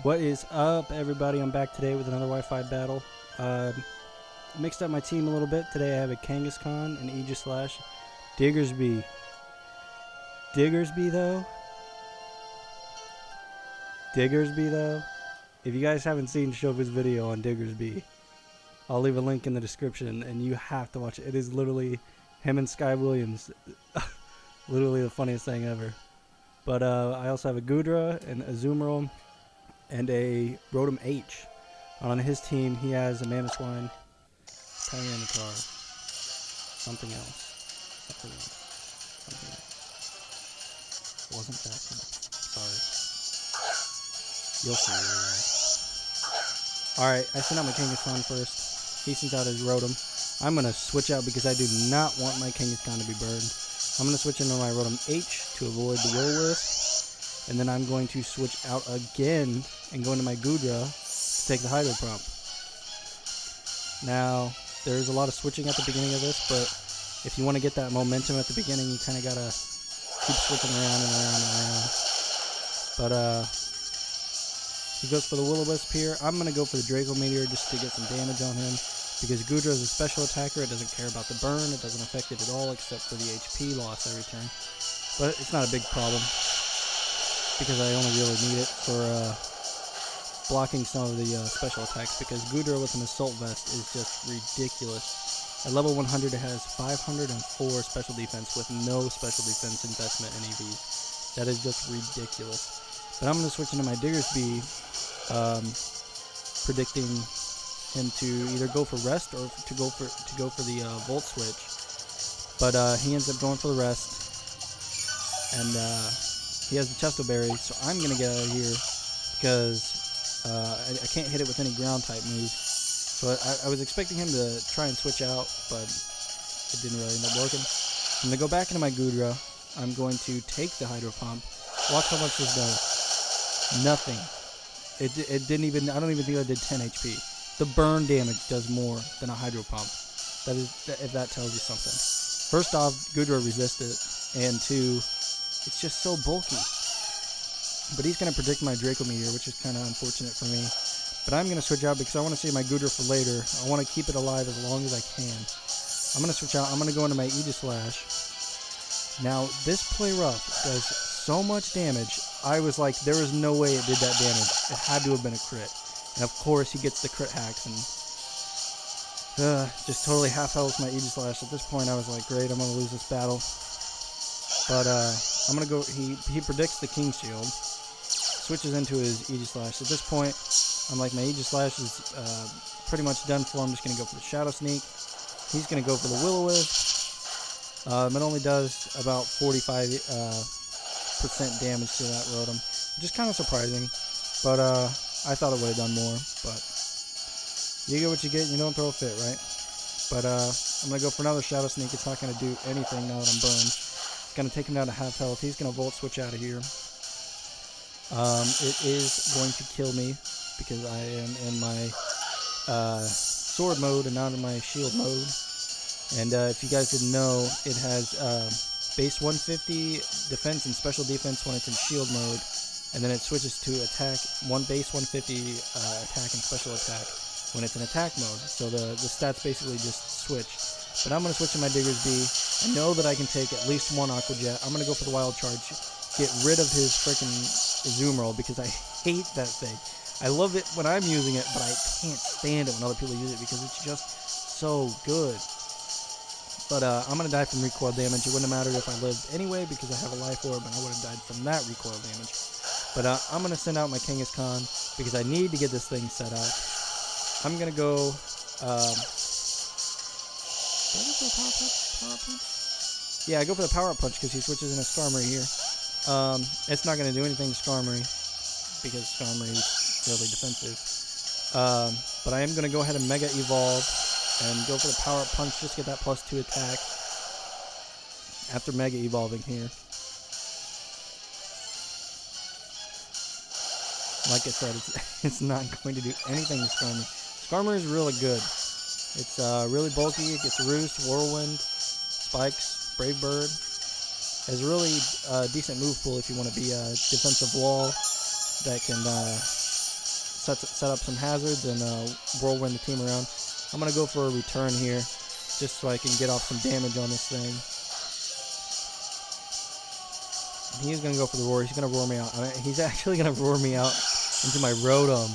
What is up, everybody? I'm back today with another Wi-Fi battle. Mixed up my team a little bit. Today I have a Kangaskhan, an Aegis/, Diggersbytho. If you guys haven't seen Shofu's video on Diggersby, I'll leave a link in the description, and you have to watch it. It is literally him and Sky Williams. Literally the funniest thing ever. But I also have a Gudra, an Azumarill, and a Rotom H. On his team, he has a Mamoswine, Tyranitar, something else. It wasn't that one. Sorry. You'll see it. Alright, I sent out my Kangaskhan first. He sends out his Rotom. I'm going to switch out because I do not want my Kangaskhan to be burned. I'm going to switch into my Rotom H to avoid the Will-O-Wisp. And then I'm going to switch out again and go into my Gudra to take the Hydro Pump. Now, there's a lot of switching at the beginning of this, but if you want to get that momentum at the beginning, you kind of got to keep switching around and around and around. But, he goes for the Will-O-Wisp here. I'm going to go for the Draco Meteor just to get some damage on him, because Gudra is a special attacker. It doesn't care about the burn. It doesn't affect it at all, except for the HP loss every turn. But it's not a big problem, because I only really need it for blocking some of the special attacks, because Gudra with an Assault Vest is just ridiculous. At level 100 it has 504 special defense with no special defense investment in EVs. That is just ridiculous. But I'm going to switch into my Diggersby, predicting him to either go for rest or to go for the Volt Switch. But he ends up going for the rest, and he has the Chesto Berry, so I'm going to get out of here because I can't hit it with any ground type moves. So I was expecting him to try and switch out, but it didn't really end up working. I'm going to go back into my Gudra. I'm going to take the Hydro Pump. Watch how much this does. Nothing. It didn't even, I don't even think I did 10 HP. The burn damage does more than a Hydro Pump. That is, if that tells you something. First off, Gudra resisted it, and two, it's just so bulky. But he's going to predict my Draco Meteor, which is kind of unfortunate for me. But I'm going to switch out because I want to save my Gudra for later. I want to keep it alive as long as I can. I'm going to switch out. I'm going to go into my Aegis/. Now, this Play Rough does so much damage. I was like, there was no way it did that damage. It had to have been a crit. And of course, he gets the crit hacks and just totally half health my Aegis/. At this point, I was like, great, I'm going to lose this battle. But I'm going to go, he predicts the King Shield, switches into his Aegis/. At this point, I'm like, my Aegis/ is pretty much done for. I'm just going to go for the Shadow Sneak. He's going to go for the Will-O-Wisp. It only does about 45% damage to that Rotom, which is kind of surprising, but I thought it would have done more. But you get what you get, and you don't throw a fit, right? But I'm going to go for another Shadow Sneak. It's not going to do anything now that I'm burned. It's going to take him down to half health. He's going to Volt Switch out of here. It is going to kill me because I am in my sword mode and not in my shield mode. And if you guys didn't know, it has base 150 defense and special defense when it's in shield mode, and then it switches to attack, base 150 attack and special attack when it's in attack mode. So the stats basically just switch. But I'm going to switch to my Diggersby. I know that I can take at least one Aqua Jet. I'm going to go for the Wild Charge, get rid of his freaking Azumarill because I hate that thing. I love it when I'm using it, but I can't stand it when other people use it because it's just so good. But I'm going to die from recoil damage. It wouldn't have mattered if I lived anyway because I have a life orb, and I would have died from that recoil damage. But I'm going to send out my Kangaskhan because I need to get this thing set up. I'm going to go... did I go for the Power Punch? Yeah, I go for the Power Up Punch because he switches in a Skarmory here. It's not going to do anything to Skarmory because Skarmory is really defensive. But I am going to go ahead and Mega Evolve and go for the Power Up Punch, just get that +2 attack after Mega Evolving here. Like I said, it's not going to do anything to Skarmory. Skarmory is really good. It's really bulky. It gets Roost, Whirlwind, Spikes, Brave Bird. Has a really decent move pool if you want to be a defensive wall that can set up some hazards and whirlwind the team around. I'm going to go for a return here just so I can get off some damage on this thing. And he's going to go for the roar. He's going to roar me out. He's actually going to roar me out into my Rotom,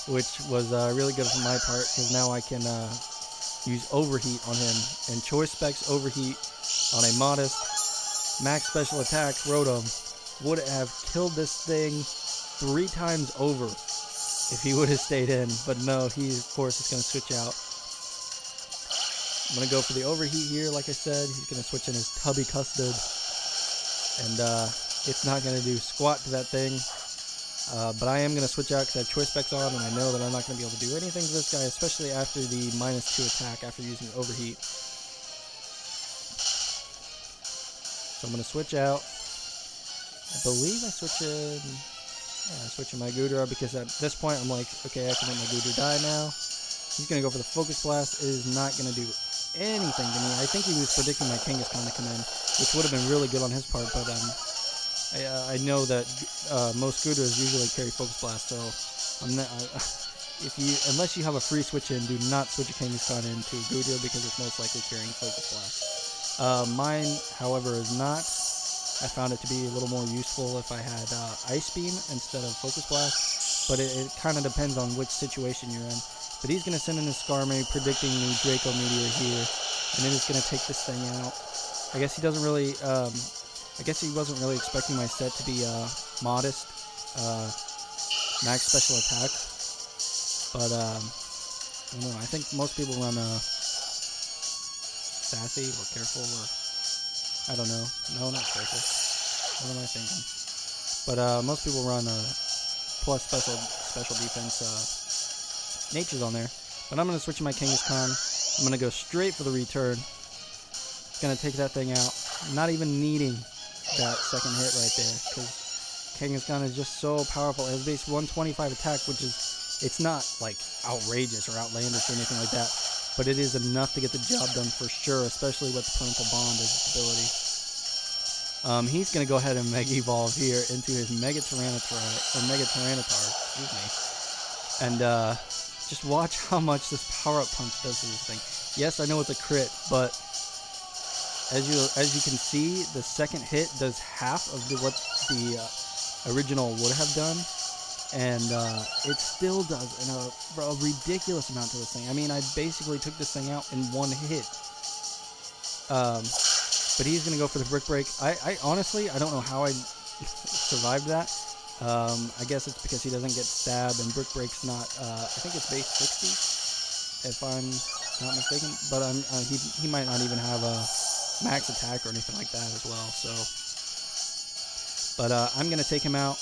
which was really good for my part because now I can use overheat on him. And Choice Specs overheat on a modest max special attack Rotom would have killed this thing 3 times over if he would have stayed in. But no, he of course is going to switch out. I'm going to go for the overheat here. Like I said, he's going to switch in his Tubby Custard. And it's not going to do squat to that thing. But I am going to switch out because I have Choice Specs on, and I know that I'm not going to be able to do anything to this guy, especially after the -2 attack after using overheat. So I'm going to switch out. I believe I switch in my Goodra because at this point I'm like, okay, I can let my Goodra die now. He's going to go for the Focus Blast. It is not going to do anything to me. I think he was predicting my Kangaskhan to come in, which would have been really good on his part, but I know that most Goodras usually carry Focus Blast, so I'm not, unless you have a free switch in, do not switch a Kangaskhan into Goodra because it's most likely carrying Focus Blast. Mine, however, is not. I found it to be a little more useful if I had Ice Beam instead of Focus Blast, but it kind of depends on which situation you're in. But he's going to send in his Skarmory, predicting the Draco Meteor here, and then it's going to take this thing out. I guess he doesn't really, I guess he wasn't really expecting my set to be modest, max special attack, but I don't know, I think most people run sassy or careful or, I don't know, no, not careful, what am I thinking, but most people run plus special defense natures on there, but I'm going to switch to my Kangaskhan. I'm going to go straight for the return. It's going to take that thing out, not even needing that second hit right there, because Kangaskhan is just so powerful. It has base 125 attack, which is, it's not like outrageous or outlandish or anything like that, but it is enough to get the job done for sure, especially with the Parental Bond as its ability. He's going to go ahead and Mega Evolve here into his Mega Tyranitar, excuse me, and just watch how much this Power-Up Punch does to this thing. Yes, I know it's a crit, but as you can see, the second hit does half of what the original would have done, and it still does a ridiculous amount to this thing. I mean, I basically took this thing out in one hit. But he's going to go for the Brick Break. I honestly, I don't know how I survived that. I guess it's because he doesn't get stabbed, and Brick Break's not, I think it's base 60, if I'm not mistaken, but he might not even have a max attack or anything like that as well, so, but I'm gonna take him out.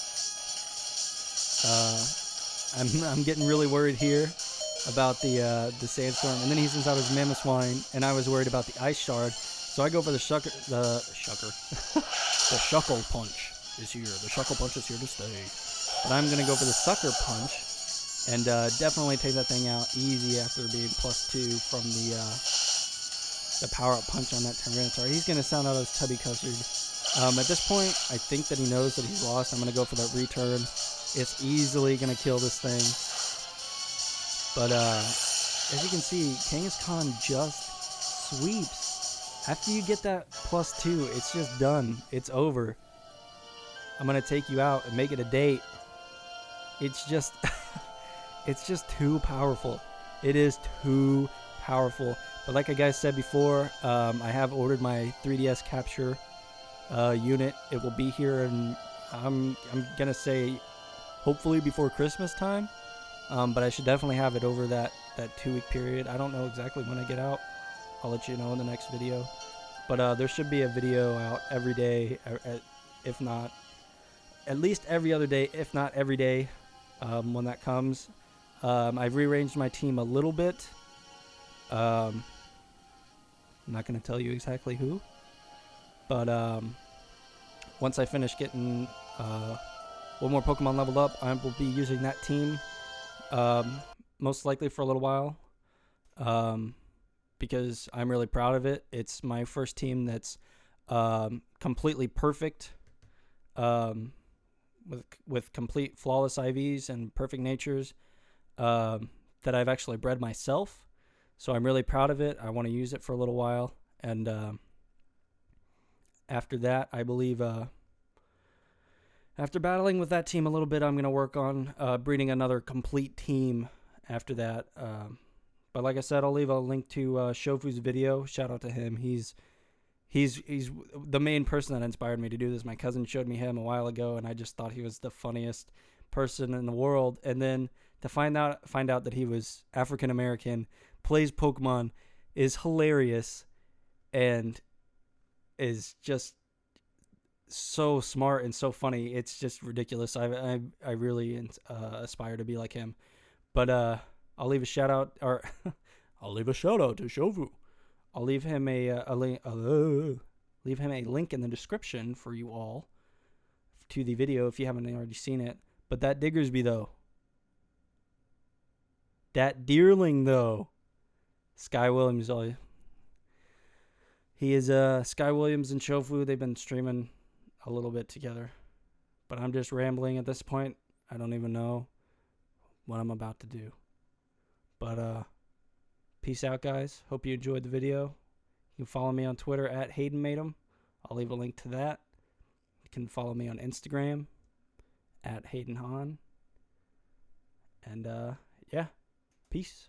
I'm getting really worried here about the Sandstorm, and then he sends out his Mamoswine, and I was worried about the Ice Shard, so I go for the the Shuckle Punch is here. The Shuckle Punch is here to stay, but I'm gonna go for the Sucker Punch, and definitely take that thing out easy after being +2 from the Power-Up Punch on that Tyranitar. He's going to sound out his Tubby Custard. At this point, I think that he knows that he's lost. I'm going to go for that return. It's easily going to kill this thing. But as you can see, Kangaskhan just sweeps. After you get that +2, it's just done. It's over. I'm going to take you out and make it a date. It's just, it's just too powerful. It is too powerful. But like I guys said before, I have ordered my 3DS capture unit. It will be here, and I'm gonna say hopefully before Christmas time. But I should definitely have it over that 2-week period. I don't know exactly when I get out. I'll let you know in the next video. But there should be a video out every day, if not at least every other day, if not every day, when that comes. I've rearranged my team a little bit. I'm not going to tell you exactly who, but once I finish getting one more Pokemon leveled up, I will be using that team most likely for a little while, because I'm really proud of it. It's my first team that's completely perfect, with complete flawless IVs and perfect natures. that I've actually bred myself. So I'm really proud of it. I want to use it for a little while. And after that, I believe after battling with that team a little bit, I'm going to work on breeding another complete team after that. But like I said, I'll leave a link to Shofu's video. Shout out to him. He's the main person that inspired me to do this. My cousin showed me him a while ago, and I just thought he was the funniest person in the world. And then to find out that he was African American, plays Pokemon, is hilarious, and is just so smart and so funny. It's just ridiculous. I really aspire to be like him. But I'll leave a shout out, or I'll leave a shout out to Shofu. I'll leave him leave him a link in the description for you all to the video if you haven't already seen it. But that Diggersbytho, that Deerling though, Sky Williams, he is Sky Williams and Shofu. They've been streaming a little bit together, but I'm just rambling at this point. I don't even know what I'm about to do. But peace out, guys. Hope you enjoyed the video. You can follow me on Twitter at HaydenMade'em. I'll leave a link to that. You can follow me on Instagram at HaydenHahn. And yeah, peace.